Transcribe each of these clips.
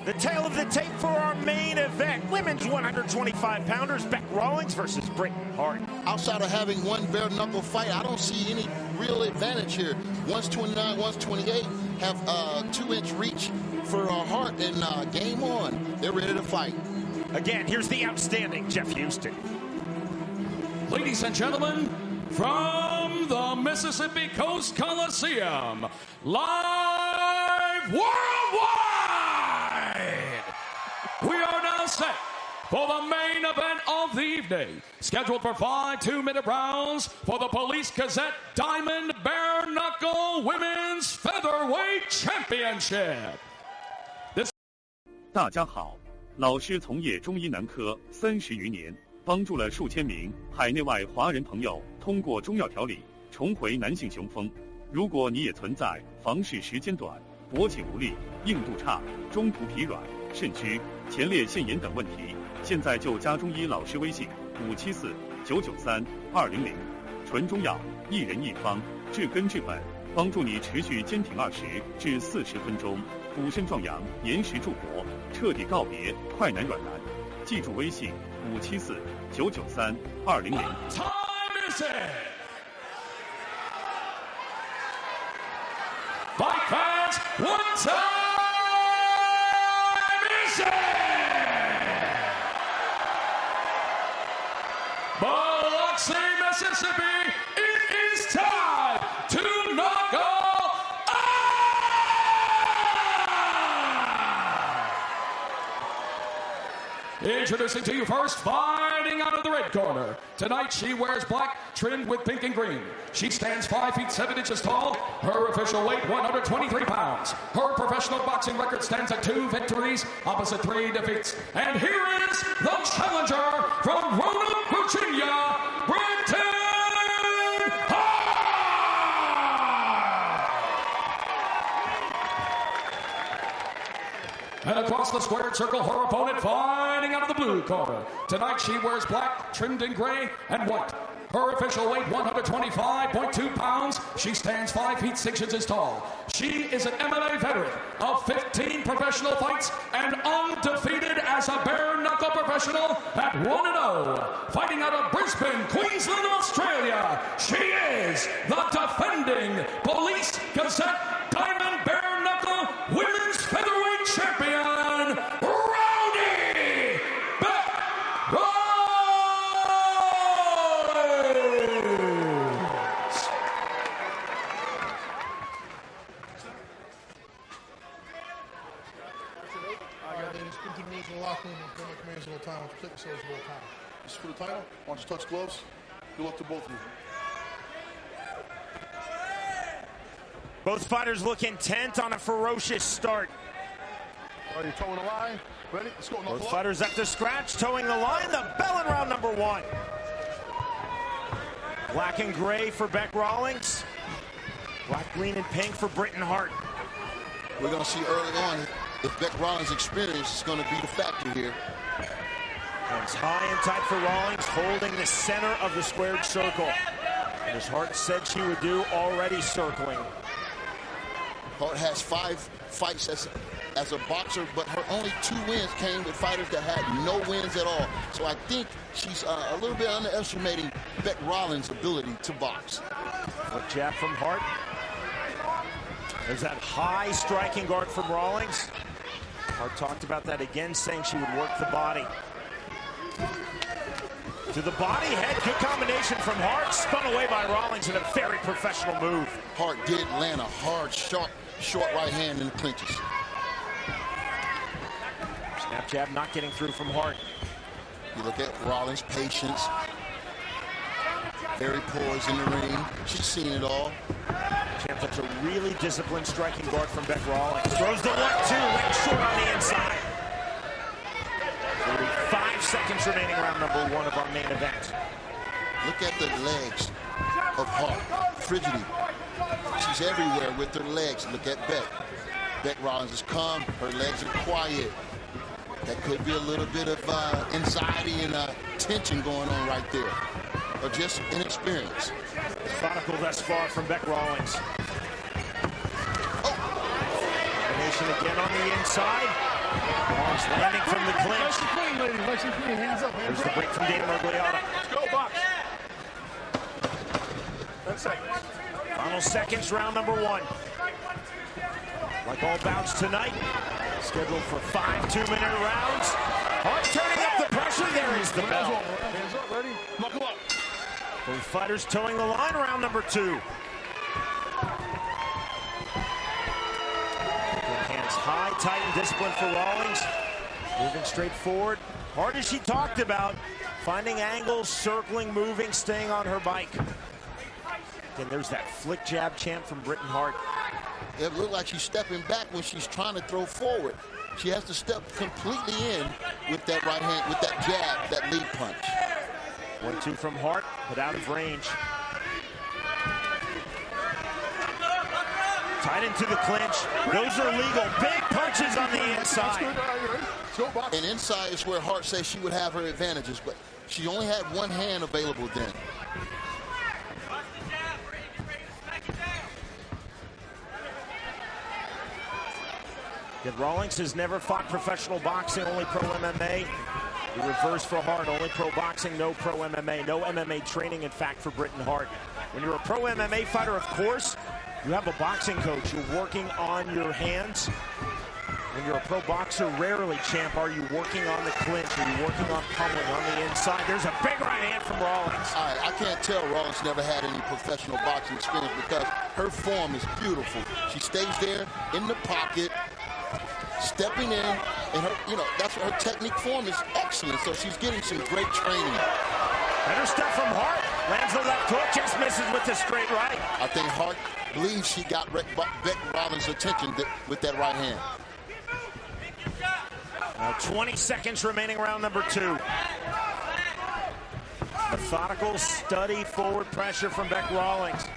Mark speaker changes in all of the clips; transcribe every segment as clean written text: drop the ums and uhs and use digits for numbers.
Speaker 1: The tail of the tape for our main event. Women's 125-pounders, Beck Rawlings versus Britain Hart.
Speaker 2: Outside of having one bare-knuckle fight, I don't see any real advantage here. One's 29, one's 28, have a 2-inch reach for Hart, and game on. They're ready to fight.
Speaker 1: Again, here's the outstanding Jeff Houston.
Speaker 3: Ladies and gentlemen, from the Mississippi Coast Coliseum, live worldwide, we are now set for the main event of the evening, scheduled for 5 2-minute rounds for the Police Gazette Diamond Bare Knuckle Women's Featherweight Championship.
Speaker 4: 大家好，老师从业中医男科30余年，帮助了数千名海内外华人朋友通过中药调理重回男性雄风。如果你也存在房事时间短、勃起无力、硬度差、中途疲软、肾虚、前列腺炎等问题，现在就加中医老师微信574-993-200，纯中药，一人一方，治根治本，帮助你持续坚挺20至40分钟，补肾壮阳，延时助勃，彻底告别快男软男。记住微信574-993-200。
Speaker 3: Fight fans, what time is it? Biloxi, Mississippi, it is time to knuckle up! Introducing to you first, fighting out of the red corner. Tonight she wears black, trimmed with pink and green. She stands 5 feet 7 inches tall. Her official weight, 123 pounds. Her professional boxing record stands at 2 victories, opposite 3 defeats. And here is the challenger from Roanoke, Virginia, Britain Hart! And across the squared circle, her opponent fighting out of the blue corner. Tonight she wears black, trimmed in gray and white. Her official weight, 125.2 pounds. She stands 5 feet 6 inches tall. She is an MMA veteran of 15 professional fights and undefeated as a bare-knuckle professional at 1-0. Fighting out of Brisbane, Queensland, Australia, she is the defending Police Gazette Diamond Bare-Knuckle Women's Featherweight Champion, Rowdy Beck Rawlings.
Speaker 5: In the locker room and come up commands a little time. Protect yourselves a little time. This is for the title. Why don't you touch gloves? Good luck to both of you.
Speaker 1: Both fighters look intent on a ferocious start.
Speaker 5: Are you towing the line? Ready? Let's go.
Speaker 1: Both fighters up to scratch, towing the line. The bell in round number 1. Black and gray for Beck Rawlings. Black, green, and pink for Britain Hart.
Speaker 2: We're going to see early on if Beck Rawlings' experience is going to be the factor here.
Speaker 1: Hands high and tight for Rawlings, holding the center of the squared circle. And as Hart said she would do, already circling.
Speaker 2: Hart has 5 fights as a boxer, but her only 2 wins came with fighters that had no wins at all. So I think she's a little bit underestimating Beck Rawlings' ability to box.
Speaker 1: A jab from Hart. There's that high striking guard from Rawlings. Hart talked about that again, saying she would work the body. To the body, head, good combination from Hart. Spun away by Rawlings in a very professional move.
Speaker 2: Hart did land a hard, short right hand in the clinches.
Speaker 1: Snap jab not getting through from Hart.
Speaker 2: You look at Rawlings' patience. Very poised in the ring. She's seen it all.
Speaker 1: Champ, that's a really disciplined striking guard from Beck Rawlings. Throws the 1-2, leg short on the inside. 45 seconds remaining, round number 1 of our main event.
Speaker 2: Look at the legs of Hart. Frigidity. She's everywhere with her legs. Look at Beck. Beck Rawlings is calm. Her legs are quiet. That could be a little bit of anxiety and tension going on right there. Or just inexperience.
Speaker 1: Methodical thus far from Beck Rawlings. Combination again on the inside. Rawlings landing from the clinch.
Speaker 5: Nice and clean, ladies. Nice and clean. Hands up. Hands
Speaker 1: There's the break from Dan Miragliotta.
Speaker 5: Let's go, box. 10 seconds.
Speaker 1: Final seconds, round number 1. Like all bouts tonight, scheduled for 5 2-minute rounds. Hart turning up the pressure. There is the bell.
Speaker 5: Hands up, ready? Knuckle up.
Speaker 1: Both fighters towing the line, round number 2. Hands high, tight, and disciplined for Rawlings. Moving straight forward. Hard as she talked about, finding angles, circling, moving, staying on her bike. Again, there's that flick jab chant from Britain Hart.
Speaker 2: It looked like she's stepping back when she's trying to throw forward. She has to step completely in with that right hand, with that jab, that lead punch.
Speaker 1: 1-2 from Hart, but out of range. Tied into the clinch. Those are legal. Big punches on the inside.
Speaker 2: And inside is where Hart says she would have her advantages, but she only had one hand available then.
Speaker 1: Yet Rawlings has never fought professional boxing, only pro MMA. The reverse for Hart, only pro boxing, no pro MMA. No MMA training, in fact, for Britain Hart. When you're a pro MMA fighter, of course, you have a boxing coach. You're working on your hands. When you're a pro boxer, rarely, champ, are you working on the clinch. Are you working on pummeling on the inside? There's a big right hand from Rawlings.
Speaker 2: I can't tell Rawlings never had any professional boxing experience because her form is beautiful. She stays there in the pocket, stepping in, and her, that's her technique form is excellent. So she's getting some great training.
Speaker 1: Better stuff from Hart. Lands the left hook, just misses with the straight right.
Speaker 2: I think Hart believes she got Beck Rawlings' attention with that right hand.
Speaker 1: Now 20 seconds remaining, round number 2. Methodical, steady forward pressure from Beck Rawlings.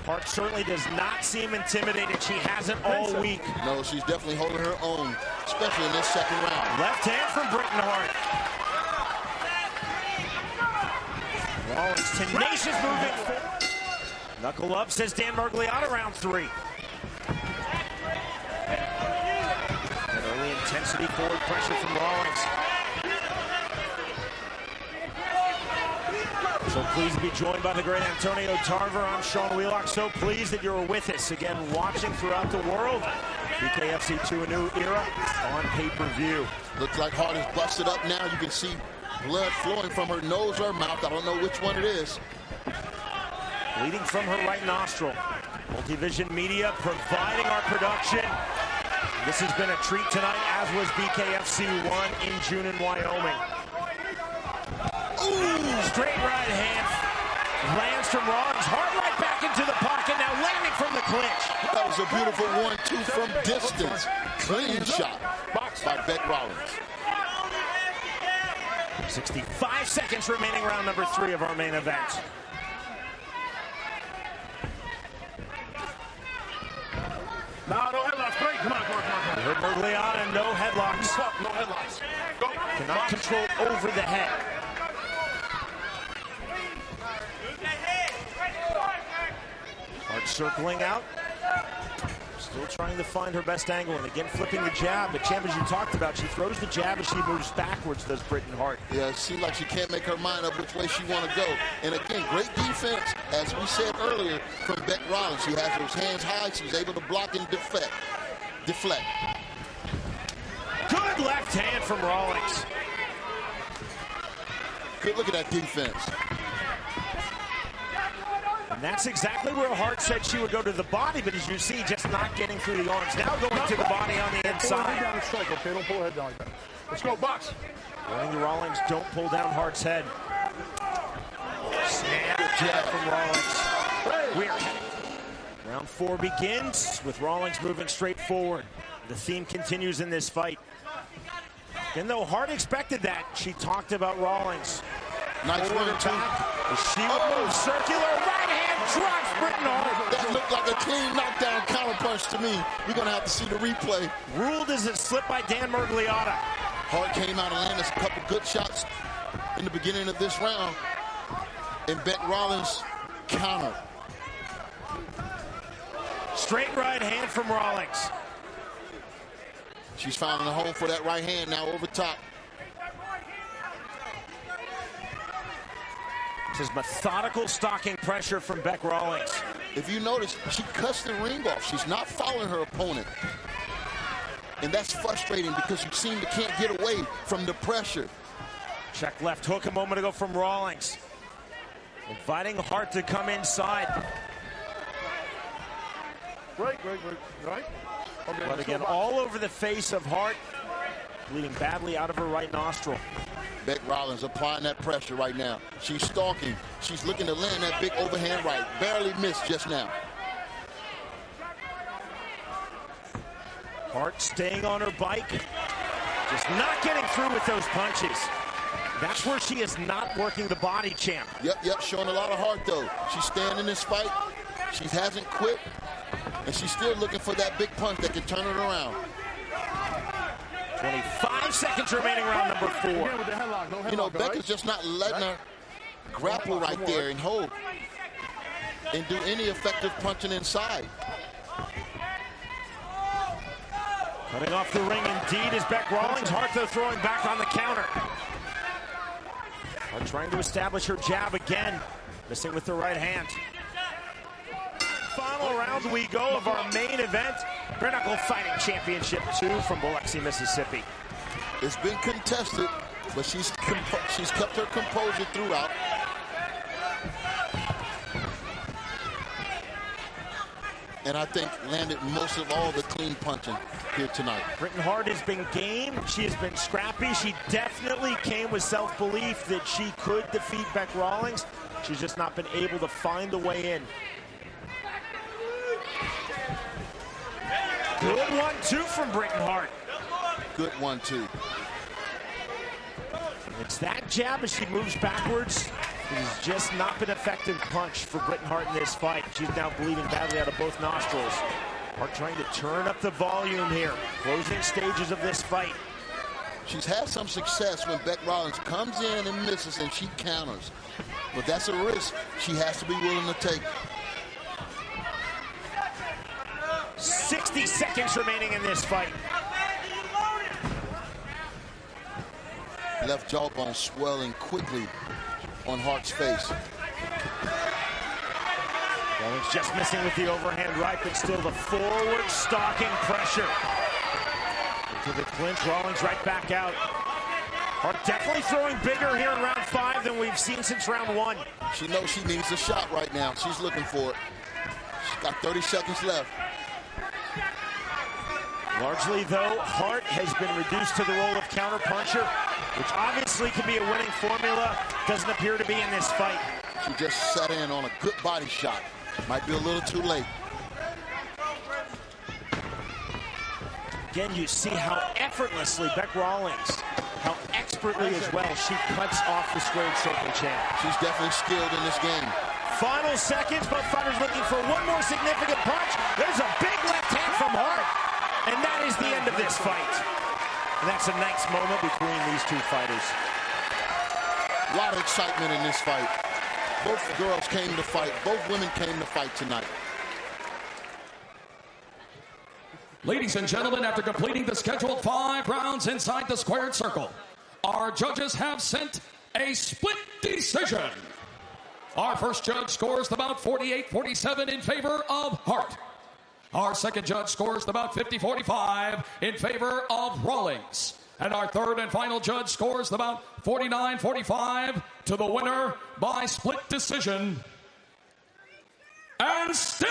Speaker 1: Hart certainly does not seem intimidated. She hasn't all week.
Speaker 2: No, she's definitely holding her own, especially in this second round.
Speaker 1: Left hand from Britain Hart. Rawlings tenacious moving forward. Knuckle up, says Dan Miragliotta, round 3. An early intensity forward pressure from Rawlings. So pleased to be joined by the great Antonio Tarver. I'm Sean Wheelock. So pleased that you're with us again, watching throughout the world. BKFC to a new era on pay-per-view.
Speaker 2: Looks like Hart is busted up now. You can see blood flowing from her nose or mouth. I don't know which one it is.
Speaker 1: Bleeding from her right nostril. Multivision Media providing our production. This has been a treat tonight, as was BKFC 1 in June in Wyoming. Ooh, straight right hand. Lands from Rawlings. Hard right back into the pocket. Now landing from the clinch.
Speaker 2: That was a beautiful 1-2 from distance. Clean shot by Beck Rawlings.
Speaker 1: 65 seconds remaining, round number 3 of our main event.
Speaker 5: No headlocks. Great. Come on.
Speaker 1: You heard Miragliotta, no headlocks.
Speaker 5: No headlocks. Go.
Speaker 1: Cannot control over the head. Hart circling out. Still trying to find her best angle, and again flipping the jab. But champ, as you talked about, she throws the jab and she moves backwards, does Britain Hart.
Speaker 2: Yeah, it seems like she can't make her mind up which way she want to go. And again, great defense, as we said earlier, from Beck Rawlings. She has those hands high. She's able to block and deflect.
Speaker 1: Good left hand from Rawlings.
Speaker 2: Good look at that defense.
Speaker 1: And that's exactly where Hart said she would go to the body, but as you see, just not getting through the arms. Now going to the body on the inside.
Speaker 5: Pull her head down and strike, okay? Don't pull her head down like that. Let's go, box.
Speaker 1: Warning the Rawlings, don't pull down Hart's head. Snap jab from Rawlings. Weird. Round 4 begins with Rawlings moving straight forward. The theme continues in this fight. And though Hart expected that, she talked about Rawlings.
Speaker 2: Nice
Speaker 1: forward
Speaker 2: one, too.
Speaker 1: She would move circular. Right hand drops Britain Hart.
Speaker 2: That looked like a clean knockdown counterpunch to me. We're going to have to see the replay.
Speaker 1: Ruled as a slip by Dan Miragliotta.
Speaker 2: Hart came out and landed a couple good shots in the beginning of this round. And Beck Rawlings countered.
Speaker 1: Straight right hand from Rawlings.
Speaker 2: She's finding a home for that right hand now over top.
Speaker 1: This is methodical stalking pressure from Bec Rawlings.
Speaker 2: If you notice, she cuts the ring off. She's not following her opponent. And that's frustrating because you seem to can't get away from the pressure.
Speaker 1: Check left hook a moment ago from Rawlings. Inviting Hart to come inside.
Speaker 5: Right. Okay,
Speaker 1: But again, all over the face of Hart, bleeding badly out of her right nostril.
Speaker 2: Bec Rawlings applying that pressure right now. She's stalking. She's looking to land that big overhand right. Barely missed just now.
Speaker 1: Hart staying on her bike. Just not getting through with those punches. That's where she is not working the body, champ.
Speaker 2: Yep, showing a lot of heart, though. She's staying in this fight. She hasn't quit. And she's still looking for that big punch that can turn it around.
Speaker 1: 25 seconds remaining, round number 4.
Speaker 2: You know, Becca's just not letting her grapple right there and hold and do any effective punching inside.
Speaker 1: Cutting off the ring indeed is Bec Rawlings. Hart, though, throwing back on the counter. Hart trying to establish her jab again. Missing with the right hand. Final round we go of our main event. Bare Knuckle Fighting Championship 2 from Biloxi, Mississippi.
Speaker 2: It's been contested, but she's kept her composure throughout. And I think landed most of all the clean punching here tonight.
Speaker 1: Britain Hart has been game. She has been scrappy. She definitely came with self-belief that she could defeat Bec Rawlings. She's just not been able to find a way in. Good 1-2 from Britain Hart.
Speaker 2: Good 1-2.
Speaker 1: It's that jab as she moves backwards. It has just not been an effective punch for Britain Hart in this fight. She's now bleeding badly out of both nostrils. Hart trying to turn up the volume here. Closing stages of this fight.
Speaker 2: She's had some success when Bec Rawlings comes in and misses and she counters. But that's a risk she has to be willing to take.
Speaker 1: 60 seconds remaining in this fight.
Speaker 2: Left jawbone swelling quickly on Hart's face.
Speaker 1: Rawlings just missing with the overhand right, but still the forward stalking pressure. Into the clinch, Rawlings right back out. Hart definitely throwing bigger here in round 5 than we've seen since round 1.
Speaker 2: She knows she needs a shot right now. She's looking for it. She's got 30 seconds left.
Speaker 1: Largely, though, Hart has been reduced to the role of counterpuncher, which obviously could be a winning formula. Doesn't appear to be in this fight.
Speaker 2: She just sat in on a good body shot. Might be a little too late.
Speaker 1: Again, you see how effortlessly Bec Rawlings, how expertly as well she cuts off the squared circle champ.
Speaker 2: She's definitely skilled in this game.
Speaker 1: Final seconds, both fighters looking for one more significant punch. There's a big left hand from Hart. And that is the end of this fight. And that's a nice moment between these two fighters.
Speaker 2: A lot of excitement in this fight. Both girls came to fight. Both women came to fight tonight.
Speaker 3: Ladies and gentlemen, after completing the scheduled 5 rounds inside the squared circle, our judges have sent a split decision. Our first judge scores the bout 48-47 in favor of Hart. Our second judge scores the bout 50-45 in favor of Rawlings. And our third and final judge scores the bout 49-45 to the winner by split decision. And still